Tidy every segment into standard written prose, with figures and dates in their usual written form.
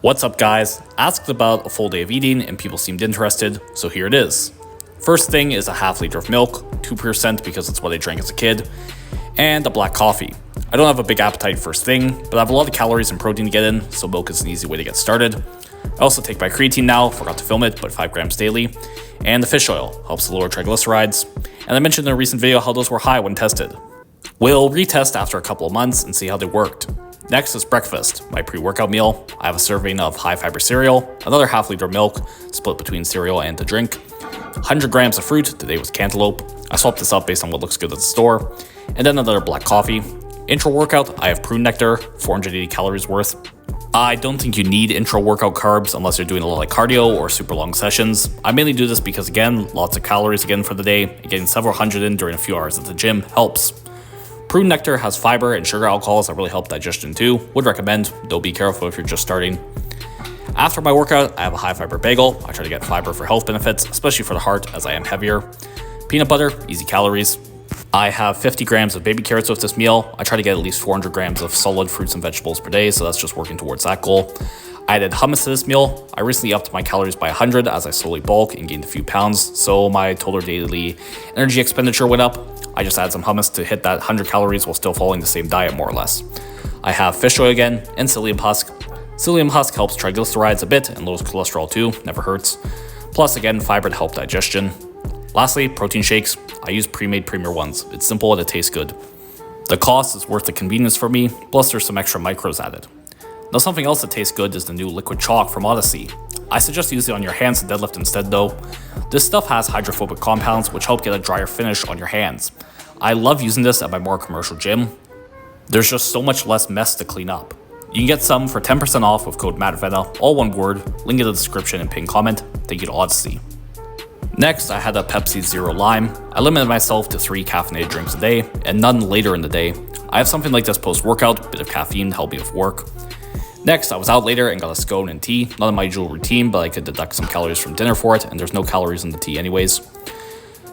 What's up, guys? Asked about a full day of eating and people seemed interested, so here it is. First thing is a half liter of milk, 2% because it's what I drank as a kid, and a black coffee. I don't have a big appetite first thing, but I have a lot of calories and protein to get in, so milk is an easy way to get started. I also take my creatine now, forgot to film it, but 5 grams daily, and the fish oil helps lower triglycerides, and I mentioned in a recent video how those were high when tested. We'll retest after a couple of months and see how they worked. Next is breakfast, my pre-workout meal. I have a serving of high-fiber cereal, another half liter of milk, split between cereal and to drink, 100 grams of fruit, today was cantaloupe. I swapped this up based on what looks good at the store, and then another black coffee. Intra-workout, I have prune nectar, 480 calories worth. I don't think you need intra-workout carbs unless you're doing a lot of cardio or super long sessions. I mainly do this because, again, lots of calories again for the day, and getting several hundred in during a few hours at the gym helps. Prune nectar has fiber and sugar alcohols that really help digestion too. Would recommend, though be careful if you're just starting. After my workout, I have a high fiber bagel. I try to get fiber for health benefits, especially for the heart as I am heavier. Peanut butter, easy calories. I have 50 grams of baby carrots with this meal. I try to get at least 400 grams of solid fruits and vegetables per day, so that's just working towards that goal. I added hummus to this meal. I recently upped my calories by 100 as I slowly bulk and gained a few pounds, so my total daily energy expenditure went up. I just add some hummus to hit that 100 calories while still following the same diet more or less. I have fish oil again and psyllium husk. Psyllium husk helps triglycerides a bit and lowers cholesterol too, never hurts. Plus again, fiber to help digestion. Lastly, protein shakes. I use pre-made Premier ones. It's simple and it tastes good. The cost is worth the convenience for me, plus there's some extra micros added. Now something else that tastes good is the new liquid chalk from Odyssey. I suggest using it on your hands to deadlift instead though. This stuff has hydrophobic compounds which help get a drier finish on your hands. I love using this at my more commercial gym. There's just so much less mess to clean up. You can get some for 10% off with code MATTVENA, all one word, link in the description and pinned comment. Thank you to Odyssey. Next, I had a Pepsi Zero Lime. I limited myself to 3 caffeinated drinks a day and none later in the day. I have something like this post-workout, bit of caffeine to help me with work. Next, I was out later and got a scone and tea. Not in my usual routine, but I could deduct some calories from dinner for it, and there's no calories in the tea anyways.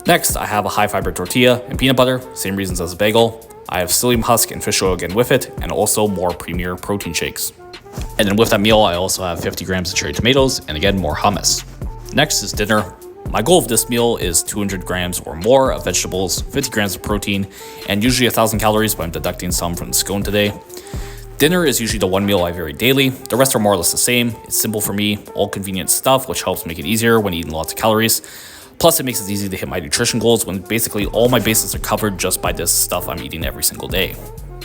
Next, I have a high-fiber tortilla and peanut butter, same reasons as a bagel. I have psyllium husk and fish oil again with it, and also more Premier protein shakes. And then with that meal, I also have 50 grams of cherry tomatoes, and again, more hummus. Next is dinner. My goal of this meal is 200 grams or more of vegetables, 50 grams of protein, and usually 1,000 calories, but I'm deducting some from the scone today. Dinner is usually the one meal I vary daily. The rest are more or less the same. It's simple for me, all convenient stuff, which helps make it easier when eating lots of calories. Plus, it makes it easy to hit my nutrition goals when basically all my bases are covered just by this stuff I'm eating every single day.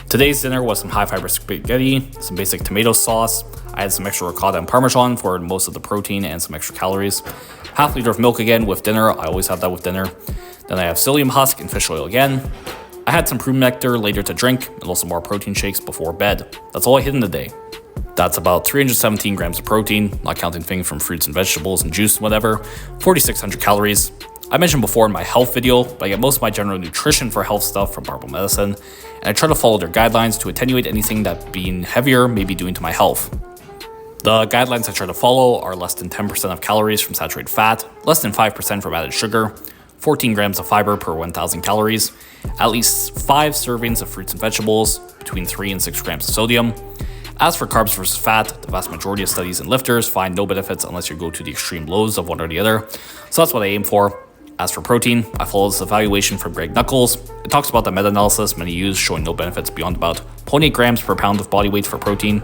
Today's dinner was some high-fiber spaghetti, some basic tomato sauce. I had some extra ricotta and parmesan for most of the protein and some extra calories. Half liter of milk again with dinner. I always have that with dinner. Then I have psyllium husk and fish oil again. I had some prune nectar later to drink and also more protein shakes before bed. That's all I hit in the day. That's about 317 grams of protein, not counting things from fruits and vegetables and juice and whatever, 4,600 calories. I mentioned before in my health video, but I get most of my general nutrition for health stuff from Barbell Medicine, and I try to follow their guidelines to attenuate anything that being heavier may be doing to my health. The guidelines I try to follow are less than 10% of calories from saturated fat, less than 5% from added sugar, 14 grams of fiber per 1,000 calories, at least 5 servings of fruits and vegetables, between 3 and 6 grams of sodium. As for carbs versus fat, the vast majority of studies and lifters find no benefits unless you go to the extreme lows of one or the other, so that's what I aim for. As for protein, I follow this evaluation from Greg Nuckols. It talks about the meta-analysis many use showing no benefits beyond about 0.8 grams per pound of body weight for protein.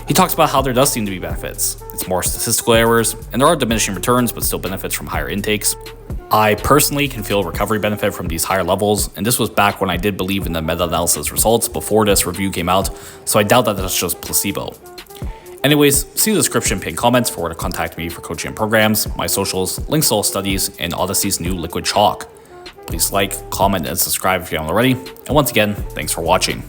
He talks about how there does seem to be benefits. It's more statistical errors, and there are diminishing returns, but still benefits from higher intakes. I personally can feel recovery benefit from these higher levels, and this was back when I did believe in the meta-analysis results before this review came out, so I doubt that that's just placebo. Anyways, see the description, pinned comments for where to contact me for coaching and programs, my socials, links to all studies, and Odyssey's new liquid chalk. Please like, comment, and subscribe if you haven't already, and once again, thanks for watching.